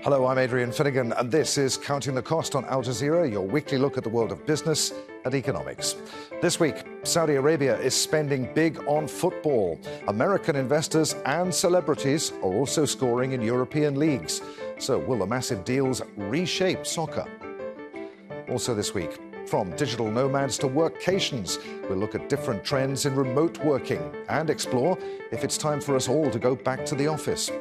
Hello, I'm Adrian Finnegan, and this is Counting the Cost on Al Jazeera, your weekly look at the world of business and economics. This week, Saudi Arabia is spending big on football. American investors and celebrities are also scoring in European leagues. So will the massive deals reshape soccer? Also this week, from digital nomads to workcations, we'll look at different trends in remote working and explore if it's time for us all to go back to the office.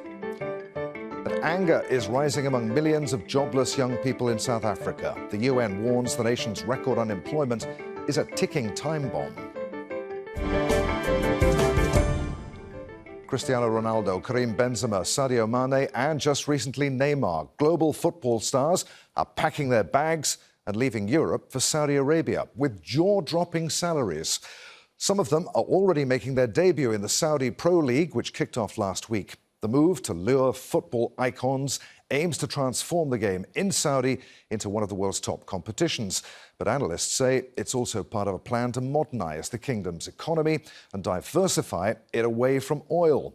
But anger is rising among millions of jobless young people in South Africa. The UN warns the nation's record unemployment is a ticking time bomb. Cristiano Ronaldo, Karim Benzema, Sadio Mane, and just recently Neymar, global football stars, are packing their bags and leaving Europe for Saudi Arabia with jaw-dropping salaries. Some of them are already making their debut in the Saudi Pro League, which kicked off last week. The move to lure football icons aims to transform the game in Saudi into one of the world's top competitions. But analysts say it's also part of a plan to modernise the kingdom's economy and diversify it away from oil.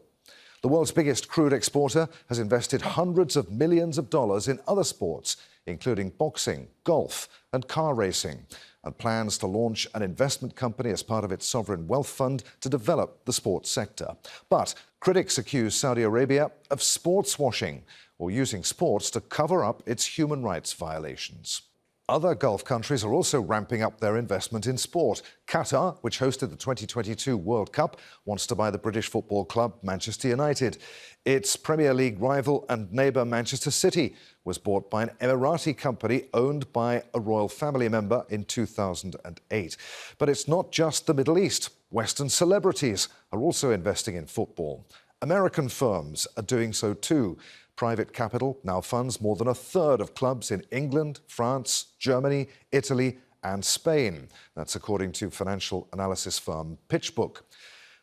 The world's biggest crude exporter has invested hundreds of millions of dollars in other sports, including boxing, golf and car racing, and plans to launch an investment company as part of its sovereign wealth fund to develop the sports sector. But critics accuse Saudi Arabia of sportswashing, or using sports to cover up its human rights violations. Other Gulf countries are also ramping up their investment in sport. Qatar, which hosted the 2022 World Cup, wants to buy the British football club Manchester United. Its Premier League rival and neighbour Manchester City was bought by an Emirati company owned by a royal family member in 2008. But it's not just the Middle East. Western celebrities are also investing in football. American firms are doing so too. Private capital now funds more than a third of clubs in England, France, Germany, Italy and Spain. That's according to financial analysis firm PitchBook.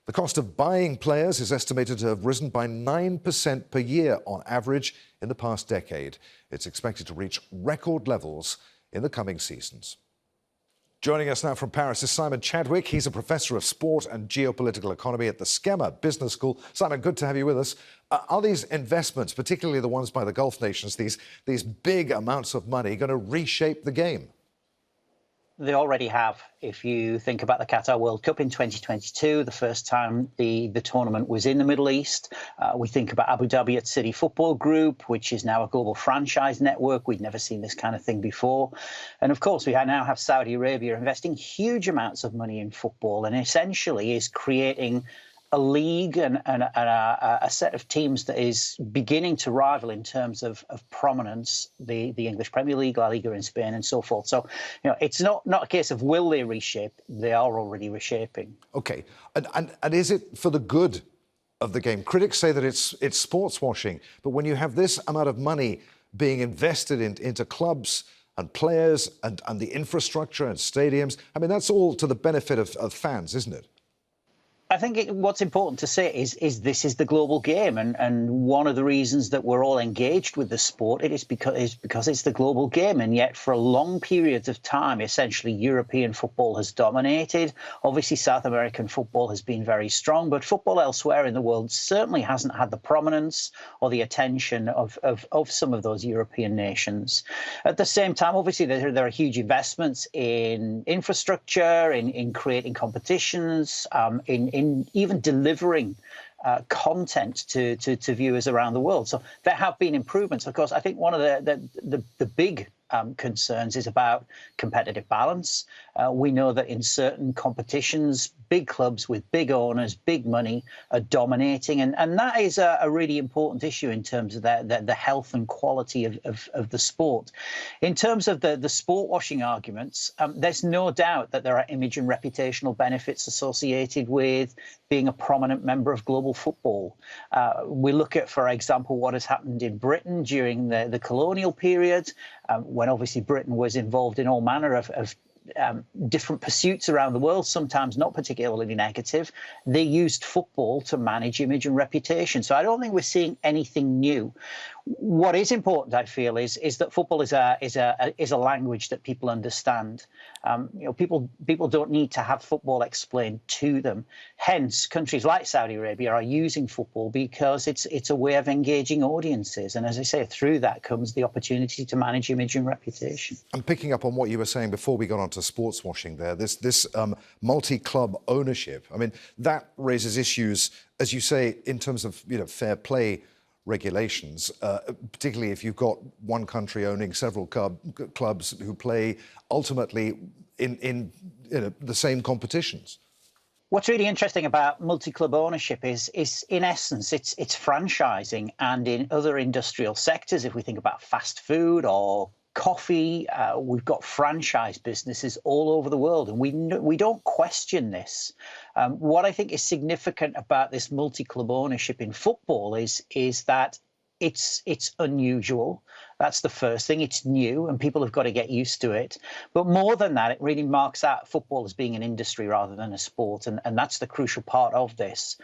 The cost of buying players is estimated to have risen by 9% per year on average in the past decade. It's expected to reach record levels in the coming seasons. Joining us now from Paris is Simon Chadwick. He's a professor of sport and geopolitical economy at the Skemmer Business School. Simon, good to have you with us. Are these investments, particularly the ones by the Gulf nations, these big amounts of money, going to reshape the game? They already have. If you think about the Qatar World Cup in 2022, the first time the tournament was in the Middle East. We think about Abu Dhabi at City Football Group, which is now a global franchise network. We'd never seen this kind of thing before. And of course, we now have Saudi Arabia investing huge amounts of money in football and essentially is creating a league and a set of teams that is beginning to rival in terms of prominence the English Premier League, La Liga in Spain and so forth. So, it's not a case of will they reshape, they are already reshaping. OK. And is it for the good of the game? Critics say that it's sports washing, but when you have this amount of money being invested into clubs and players and the infrastructure and stadiums, I mean, that's all to the benefit of fans, isn't it? I think what's important to say is this is the global game, and one of the reasons that we're all engaged with the sport is because it's the global game, and yet for long periods of time, essentially European football has dominated. Obviously, South American football has been very strong, but football elsewhere in the world certainly hasn't had the prominence or the attention of some of those European nations. At the same time, obviously, there are huge investments in infrastructure, in creating competitions, in even delivering content to viewers around the world. So there have been improvements. Of course, I think one of the big concerns is about competitive balance. We know that in certain competitions, big clubs with big owners, big money are dominating. And that is a really important issue in terms of the health and quality of the sport. In terms of the sport washing arguments, there's no doubt that there are image and reputational benefits associated with being a prominent member of global football. We look at, for example, what has happened in Britain during the colonial period, when obviously Britain was involved in all manner of different pursuits around the world, sometimes not particularly negative. They used football to manage image and reputation. So I don't think we're seeing anything new. What is important, I feel, is that football is a language that people understand. People don't need to have football explained to them. Hence, countries like Saudi Arabia are using football because it's a way of engaging audiences, and as I say, through that comes the opportunity to manage image and reputation. And picking up on what you were saying before we got onto sports washing, there, this multi-club ownership. I mean, that raises issues, as you say, in terms of fair play regulations, particularly if you've got one country owning several clubs who play ultimately in the same competitions. What's really interesting about multi-club ownership is in essence, it's franchising, and in other industrial sectors, if we think about fast food or coffee, we've got franchise businesses all over the world, and we don't question this. What I think is significant about this multi-club ownership in football is that it's unusual. That's the first thing. It's new, and people have got to get used to it. But more than that, it really marks out football as being an industry rather than a sport, and that's the crucial part of this.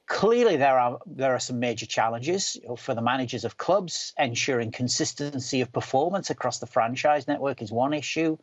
Clearly, there are some major challenges for the managers of clubs. Ensuring consistency of performance across the franchise network is one issue.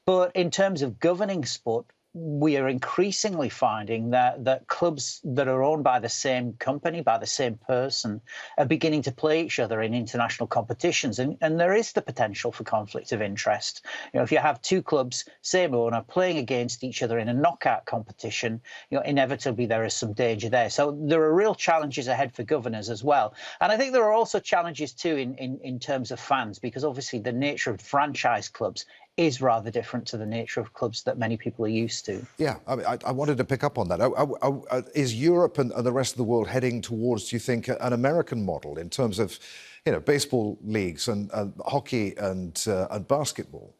But in terms of governing sport, we are increasingly finding that clubs that are owned by the same company, by the same person, are beginning to play each other in international competitions. And there is the potential for conflict of interest. If you have two clubs, same owner, playing against each other in a knockout competition, inevitably there is some danger there. So there are real challenges ahead for governors as well. And I think there are also challenges too in terms of fans, because obviously the nature of franchise clubs is rather different to the nature of clubs that many people are used to. Yeah, I wanted to pick up on that. Is Europe and the rest of the world heading towards, do you think, an American model in terms of, baseball leagues and hockey and basketball?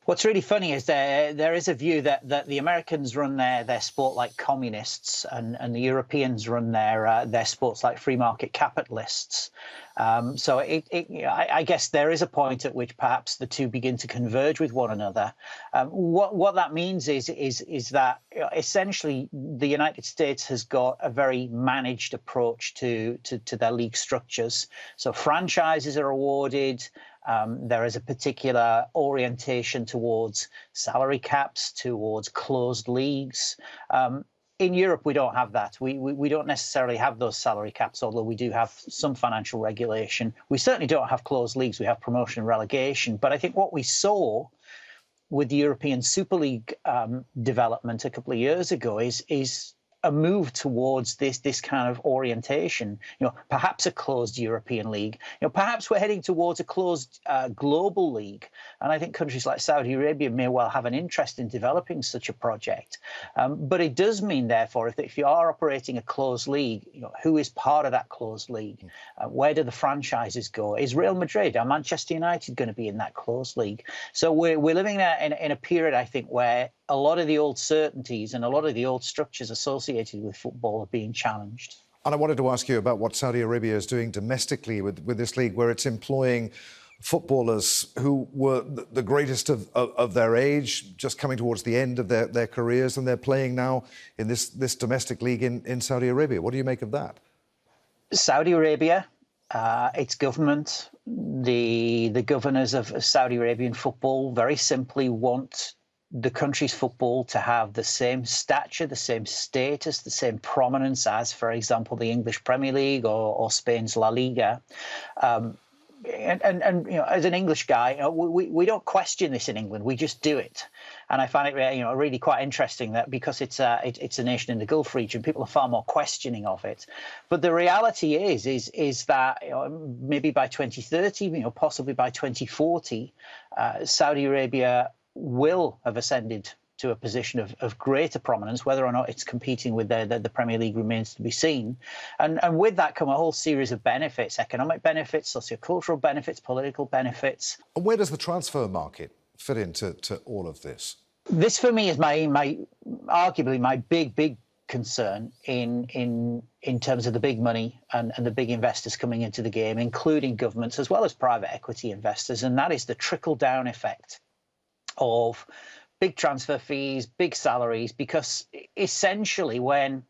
What's really funny is there is a view that the Americans run their sport like communists, and the Europeans run their sports like free market capitalists. So I guess there is a point at which perhaps the two begin to converge with one another. What that means is that essentially the United States has got a very managed approach to their league structures. So franchises are awarded. There is a particular orientation towards salary caps, towards closed leagues. In Europe, we don't have that. We don't necessarily have those salary caps, although we do have some financial regulation. We certainly don't have closed leagues. We have promotion and relegation. But I think what we saw with the European Super League development a couple of years ago is a move towards this kind of orientation, perhaps a closed European league, perhaps we're heading towards a closed global league. And I think countries like Saudi Arabia may well have an interest in developing such a project. But it does mean, therefore, if you are operating a closed league, who is part of that closed league? Where do the franchises go? Is Real Madrid or Manchester United going to be in that closed league? So we're living in a period, I think, where a lot of the old certainties and a lot of the old structures associated with football are being challenged. And I wanted to ask you about what Saudi Arabia is doing domestically with this league, where it's employing footballers who were the greatest of their age, just coming towards the end of their careers, and they're playing now in this domestic league in Saudi Arabia. What do you make of that? Saudi Arabia, its government, the governors of Saudi Arabian football very simply want the country's football to have the same stature, the same status, the same prominence as, for example, the English Premier League or Spain's La Liga. And as an English guy, we don't question this in England. We just do it. And I find it really quite interesting that because it's a nation in the Gulf region, people are far more questioning of it. But the reality is that maybe by 2030, possibly by 2040, Saudi Arabia will have ascended to a position of greater prominence. Whether or not it's competing with the Premier League remains to be seen. And with that come a whole series of benefits: economic benefits, sociocultural benefits, political benefits. And where does the transfer market fit into all of this? This, for me, is arguably my big concern in terms of the big money and the big investors coming into the game, including governments as well as private equity investors, and that is the trickle-down effect of big transfer fees, big salaries, because essentially when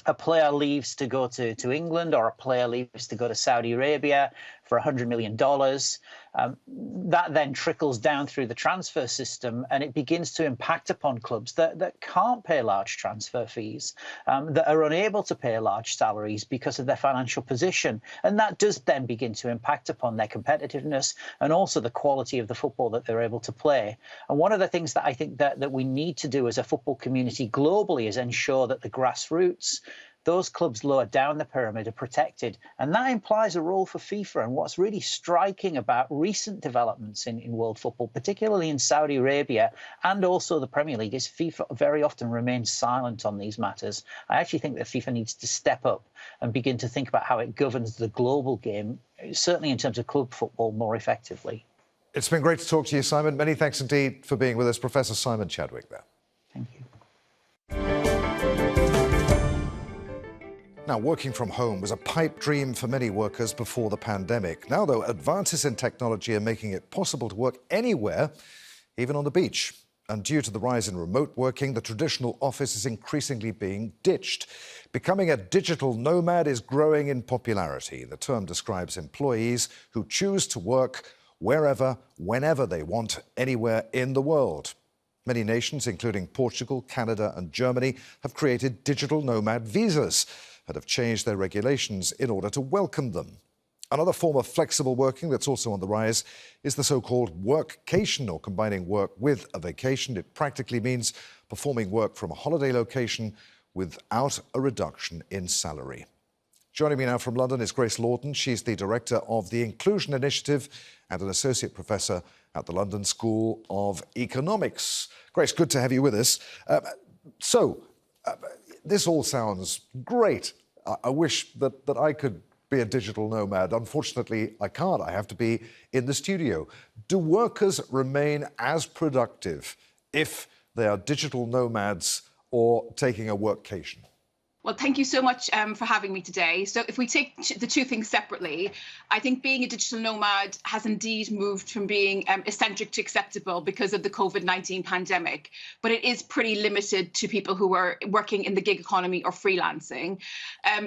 a player leaves to go to England or a player leaves to go to Saudi Arabia, for $100 million. That then trickles down through the transfer system, and it begins to impact upon clubs that can't pay large transfer fees, that are unable to pay large salaries because of their financial position. And that does then begin to impact upon their competitiveness and also the quality of the football that they're able to play. And one of the things that I think that we need to do as a football community globally is ensure that the grassroots, those clubs lower down the pyramid, are protected. And that implies a role for FIFA. And what's really striking about recent developments in world football, particularly in Saudi Arabia and also the Premier League, is FIFA very often remains silent on these matters. I actually think that FIFA needs to step up and begin to think about how it governs the global game, certainly in terms of club football, more effectively. It's been great to talk to you, Simon. Many thanks indeed for being with us. Professor Simon Chadwick there. Thank you. Now, working from home was a pipe dream for many workers before the pandemic. Now, though, advances in technology are making it possible to work anywhere, even on the beach. And due to the rise in remote working, the traditional office is increasingly being ditched. Becoming a digital nomad is growing in popularity. The term describes employees who choose to work wherever, whenever they want, anywhere in the world. Many nations, including Portugal, Canada and Germany, have created digital nomad visas and have changed their regulations in order to welcome them. Another form of flexible working that's also on the rise is the so-called workcation, or combining work with a vacation. It practically means performing work from a holiday location without a reduction in salary. Joining me now from London is Grace Lawton. She's the director of the Inclusion Initiative and an associate professor at the London School of Economics. Grace, good to have you with us. This all sounds great. I wish that I could be a digital nomad. Unfortunately, I can't. I have to be in the studio. Do workers remain as productive if they are digital nomads or taking a workcation? Well, thank you so much for having me today. So if we take the two things separately, I think being a digital nomad has indeed moved from being eccentric to acceptable because of the COVID-19 pandemic. But it is pretty limited to people who are working in the gig economy or freelancing.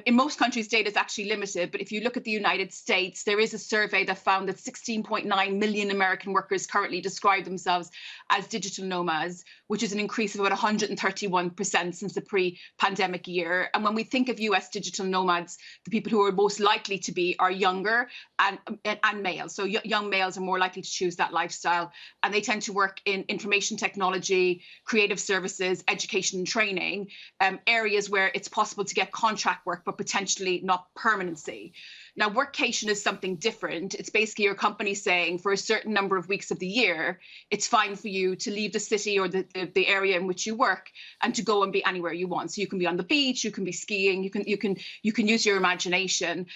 In most countries, data is actually limited. But if you look at the United States, there is a survey that found that 16.9 million American workers currently describe themselves as digital nomads, which is an increase of about 131% since the pre-pandemic year. And when we think of US digital nomads, the people who are most likely to be are younger and males. So young males are more likely to choose that lifestyle. And they tend to work in information technology, creative services, education and training, areas where it's possible to get contract work, but potentially not permanency. Now, workcation is something different. It's basically your company saying for a certain number of weeks of the year, it's fine for you to leave the city or the area in which you work and to go and be anywhere you want. So you can be on the beach, you can be skiing, you can use your imagination.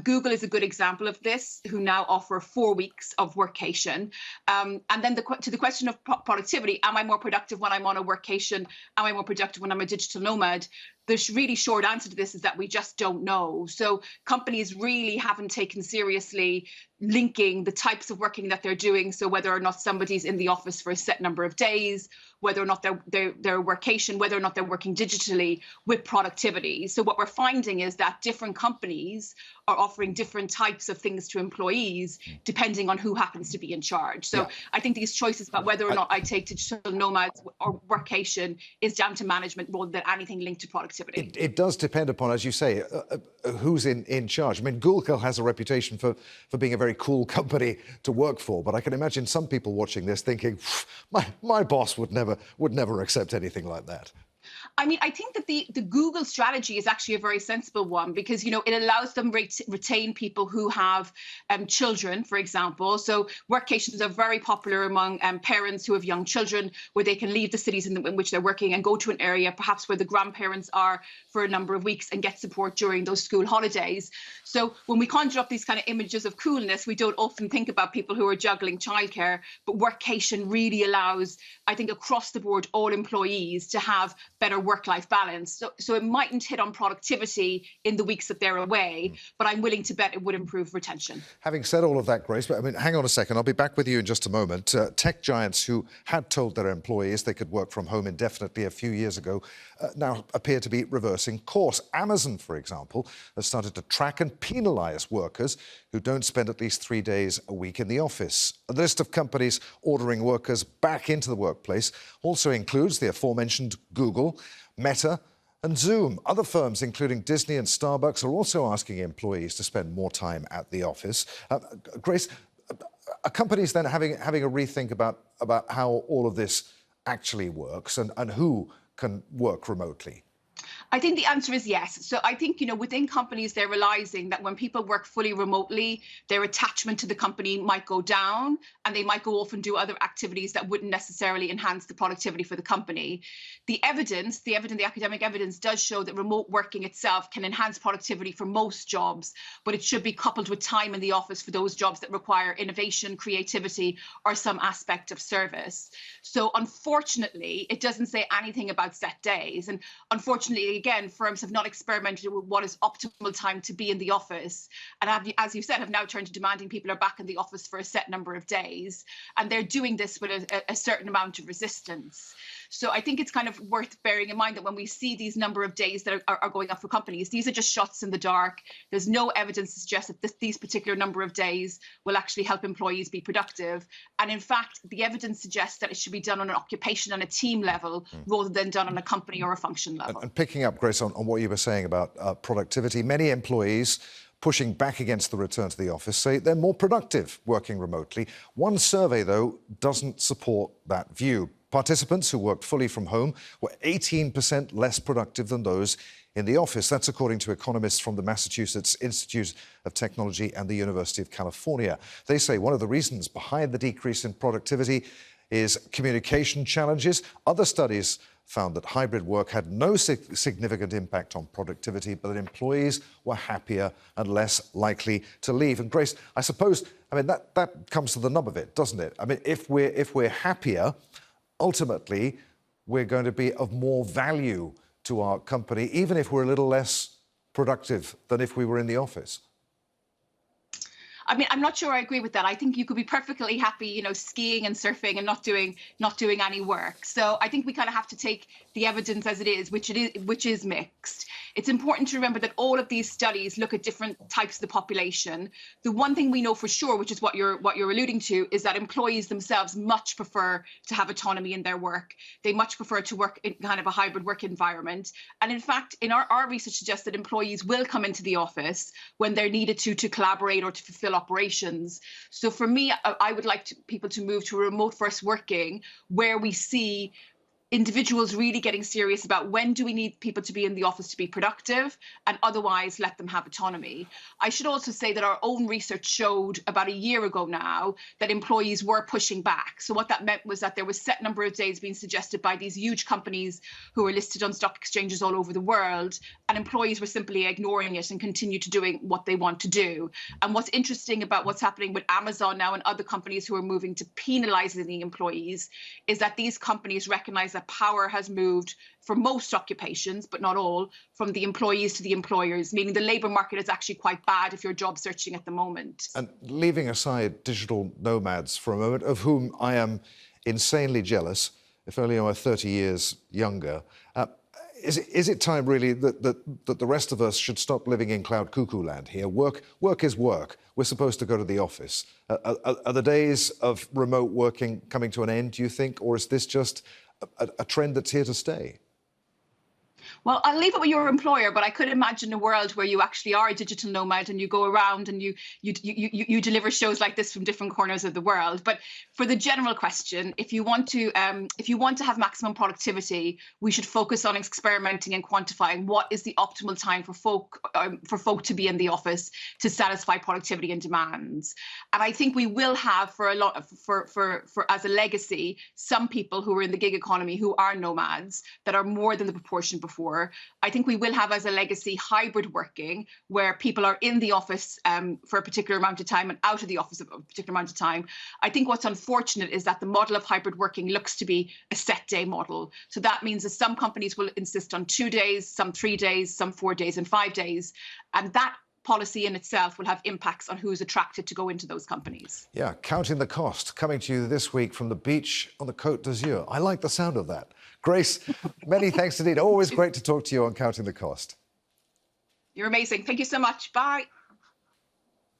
Google is a good example of this, who now offer 4 weeks of workcation. And then to the question of productivity, am I more productive when I'm on a workation? Am I more productive when I'm a digital nomad? The really short answer to this is that we just don't know. So companies really haven't taken seriously linking the types of working that they're doing. So whether or not somebody's in the office for a set number of days, whether or not they're workation, whether or not they're working digitally with productivity. So what we're finding is that different companies are offering different types of things to employees depending on who happens to be in charge. So I think these choices about whether or not I take digital nomads or workation is down to management more than anything linked to productivity. It does depend upon, as you say, who's in charge. I mean, Google has a reputation for being a very cool company to work for, but I can imagine some people watching this thinking, my boss would never accept anything like that. I mean, I think that the Google strategy is actually a very sensible one because, you know, it allows them retain people who have children, for example. So workcations are very popular among parents who have young children, where they can leave the cities in which they're working and go to an area, perhaps where the grandparents are for a number of weeks, and get support during those school holidays. So when we conjure up these kind of images of coolness, we don't often think about people who are juggling childcare, but workcation really allows, I think, across the board, all employees to have better work-life balance. So it mightn't hit on productivity in the weeks that they're away, but I'm willing to bet it would improve retention. Having said all of that, Grace, but I mean, hang on a second. I'll be back with you in just a moment. Tech giants who had told their employees they could work from home indefinitely a few years ago now appear to be reversing course. Amazon, for example, has started to track and penalise workers who don't spend at least 3 days a week in the office. The list of companies ordering workers back into the workplace also includes the aforementioned Google, Meta, and Zoom. Other firms, including Disney and Starbucks, are also asking employees to spend more time at the office. Grace, are companies then having a rethink about how all of this actually works and who can work remotely? I think the answer is yes. So I think, within companies, they're realizing that when people work fully remotely, their attachment to the company might go down and they might go off and do other activities that wouldn't necessarily enhance the productivity for the company. The academic evidence does show that remote working itself can enhance productivity for most jobs, but it should be coupled with time in the office for those jobs that require innovation, creativity, or some aspect of service. So unfortunately, it doesn't say anything about set days. And unfortunately, again, firms have not experimented with what is optimal time to be in the office. And as you said, have now turned to demanding people are back in the office for a set number of days. And they're doing this with a certain amount of resistance. So I think it's kind of worth bearing in mind that when we see these number of days that are going up for companies, these are just shots in the dark. There's no evidence to suggest that these particular number of days will actually help employees be productive. And in fact, the evidence suggests that it should be done on an occupation and a team level rather than done on a company or a function level. And picking up, Grace, on what you were saying about productivity, many employees pushing back against the return to the office say they're more productive working remotely. One survey, though, doesn't support that view. Participants who worked fully from home were 18% less productive than those in the office. That's according to economists from the Massachusetts Institute of Technology and the University of California. They say one of the reasons behind the decrease in productivity is communication challenges. Other studies found that hybrid work had no significant impact on productivity, but that employees were happier and less likely to leave. And Grace, I suppose, that comes to the nub of it, doesn't it? If we're happier, ultimately, we're going to be of more value to our company, even if we're a little less productive than if we were in the office. I'm not sure I agree with that. I think you could be perfectly happy, skiing and surfing and not doing any work. So I think we kind of have to take the evidence as it is, which is mixed. It's important to remember that all of these studies look at different types of the population. The one thing we know for sure, which is what you're alluding to, is that employees themselves much prefer to have autonomy in their work. They much prefer to work in kind of a hybrid work environment. And in fact, our research suggests that employees will come into the office when they're needed to collaborate or to fulfill operations. So for me, I would like people to move to remote first working, where we see individuals really getting serious about when do we need people to be in the office to be productive and otherwise let them have autonomy. I should also say that our own research showed about a year ago now that employees were pushing back. So what that meant was that there was a set number of days being suggested by these huge companies who are listed on stock exchanges all over the world, and employees were simply ignoring it and continue to doing what they want to do. And what's interesting about what's happening with Amazon now and other companies who are moving to penalizing the employees is that these companies recognize that power has moved for most occupations, but not all, from the employees to the employers, meaning the labour market is actually quite bad if you're job searching at the moment. And leaving aside digital nomads for a moment, of whom I am insanely jealous, if only I were 30 years younger, is it time really that the rest of us should stop living in cloud cuckoo land here? Work is work. We're supposed to go to the office. Are the days of remote working coming to an end, do you think, or is this just a trend that's here to stay? Well, I'll leave it with your employer, but I could imagine a world where you actually are a digital nomad and you go around and you deliver shows like this from different corners of the world. But for the general question, if you want to have maximum productivity, we should focus on experimenting and quantifying what is the optimal time for folk to be in the office to satisfy productivity and demands. And I think we will have for as a legacy some people who are in the gig economy who are nomads that are more than the proportion before. I think we will have as a legacy hybrid working where people are in the office for a particular amount of time and out of the office for a particular amount of time. I think what's unfortunate is that the model of hybrid working looks to be a set day model. So that means that some companies will insist on 2 days, some 3 days, some 4 days and 5 days. And that policy in itself will have impacts on who's attracted to go into those companies. Yeah, counting the cost, coming to you this week from the beach on the Côte d'Azur. I like the sound of that. Grace, many thanks indeed. Always great to talk to you on Counting the Cost. You're amazing. Thank you so much. Bye.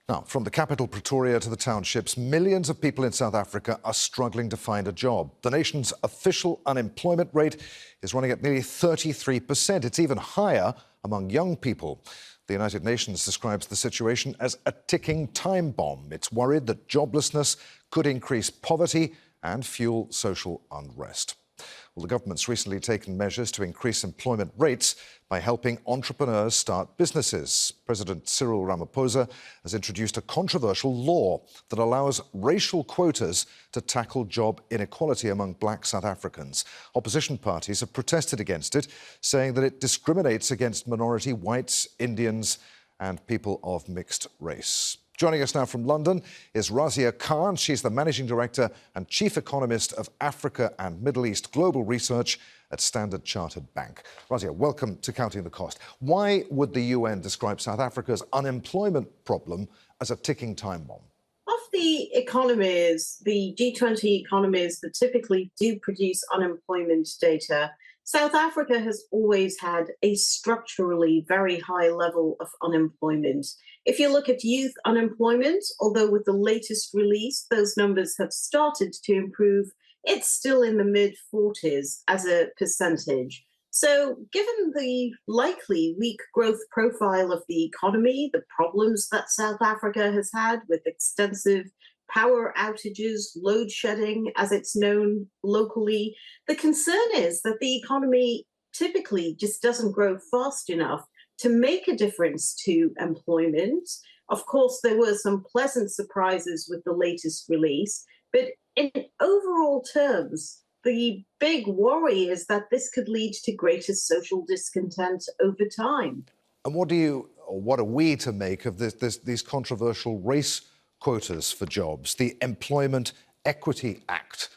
Now, from the capital, Pretoria, to the townships, millions of people in South Africa are struggling to find a job. The nation's official unemployment rate is running at nearly 33%. It's even higher among young people. The United Nations describes the situation as a ticking time bomb. It's worried that joblessness could increase poverty and fuel social unrest. Well, the government's recently taken measures to increase employment rates by helping entrepreneurs start businesses. President Cyril Ramaphosa has introduced a controversial law that allows racial quotas to tackle job inequality among black South Africans. Opposition parties have protested against it, saying that it discriminates against minority whites, Indians, and people of mixed race. Joining us now from London is Razia Khan. She's the Managing Director and Chief Economist of Africa and Middle East Global Research at Standard Chartered Bank. Razia, welcome to Counting the Cost. Why would the UN describe South Africa's unemployment problem as a ticking time bomb? Of the economies, the G20 economies that typically do produce unemployment data, South Africa has always had a structurally very high level of unemployment. If you look at youth unemployment, although with the latest release, those numbers have started to improve, it's still in the mid-40s as a percentage. So given the likely weak growth profile of the economy, the problems that South Africa has had with extensive power outages, load shedding, as it's known locally, the concern is that the economy typically just doesn't grow fast enough to make a difference to employment. Of course, there were some pleasant surprises with the latest release, but in overall terms, the big worry is that this could lead to greater social discontent over time. And what are we to make of these controversial race quotas for jobs, the Employment Equity Act?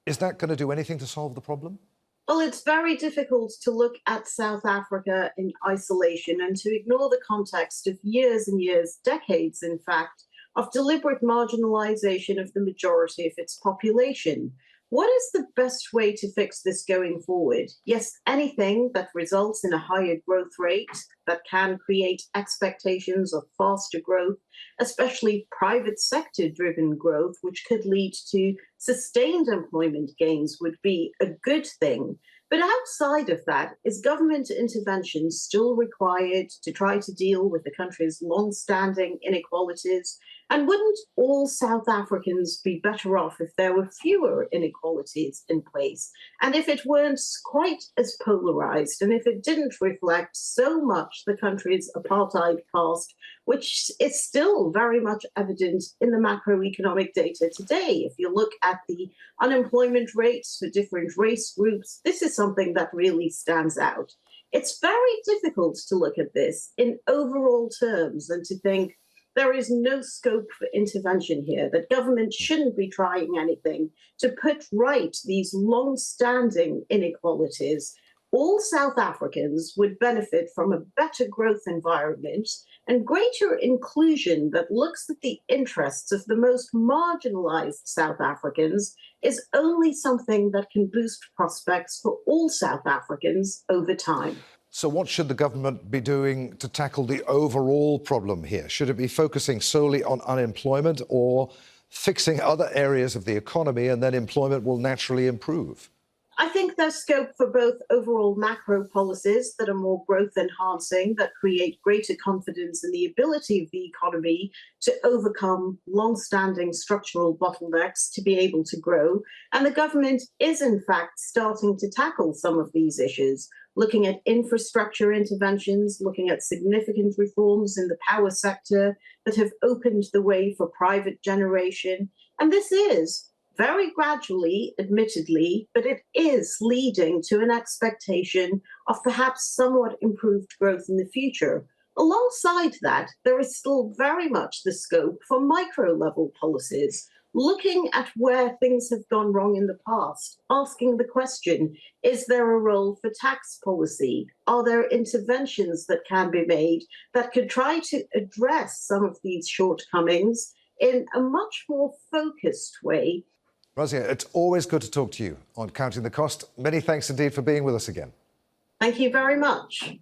Is that going to do anything to solve the problem? Well, it's very difficult to look at South Africa in isolation and to ignore the context of years and years, decades, in fact, of deliberate marginalization of the majority of its population. What is the best way to fix this going forward? Yes, anything that results in a higher growth rate, that can create expectations of faster growth, especially private sector-driven growth, which could lead to sustained employment gains, would be a good thing. But outside of that, is government intervention still required to try to deal with the country's long-standing inequalities? And wouldn't all South Africans be better off if there were fewer inequalities in place? And if it weren't quite as polarized, and if it didn't reflect so much the country's apartheid past, which is still very much evident in the macroeconomic data today. If you look at the unemployment rates for different race groups, this is something that really stands out. It's very difficult to look at this in overall terms and to think there is no scope for intervention here, that government shouldn't be trying anything to put right these long-standing inequalities. All South Africans would benefit from a better growth environment and greater inclusion that looks at the interests of the most marginalized South Africans is only something that can boost prospects for all South Africans over time. So what should the government be doing to tackle the overall problem here? Should it be focusing solely on unemployment or fixing other areas of the economy and then employment will naturally improve? I think there's scope for both overall macro policies that are more growth enhancing, that create greater confidence in the ability of the economy to overcome long-standing structural bottlenecks to be able to grow. And the government is, in fact, starting to tackle some of these issues, looking at infrastructure interventions, looking at significant reforms in the power sector that have opened the way for private generation. And this is very gradually, admittedly, but it is leading to an expectation of perhaps somewhat improved growth in the future. Alongside that, there is still very much the scope for micro-level policies, looking at where things have gone wrong in the past, asking the question, is there a role for tax policy? Are there interventions that can be made that could try to address some of these shortcomings in a much more focused way? Razia, it's always good to talk to you on Counting the Cost. Many thanks indeed for being with us again. Thank you very much.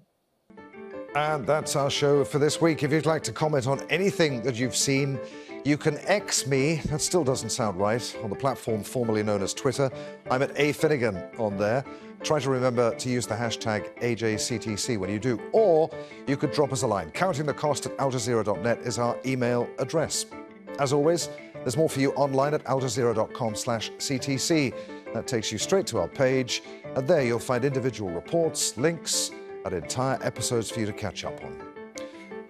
And that's our show for this week. If you'd like to comment on anything that you've seen, you can X me, that still doesn't sound right, on the platform formerly known as Twitter. I'm at @Finnegan on there. Try to remember to use the hashtag AJCTC when you do. Or you could drop us a line. Countingthecost@aljazeera.net is our email address. As always, there's more for you online at aljazeera.com/CTC. That takes you straight to our page, and there you'll find individual reports, links, and entire episodes for you to catch up on.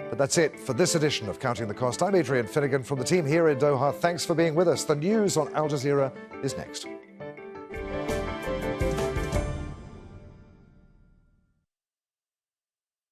But that's it for this edition of Counting the Cost. I'm Adrian Finnegan from the team here in Doha. Thanks for being with us. The news on Al Jazeera is next.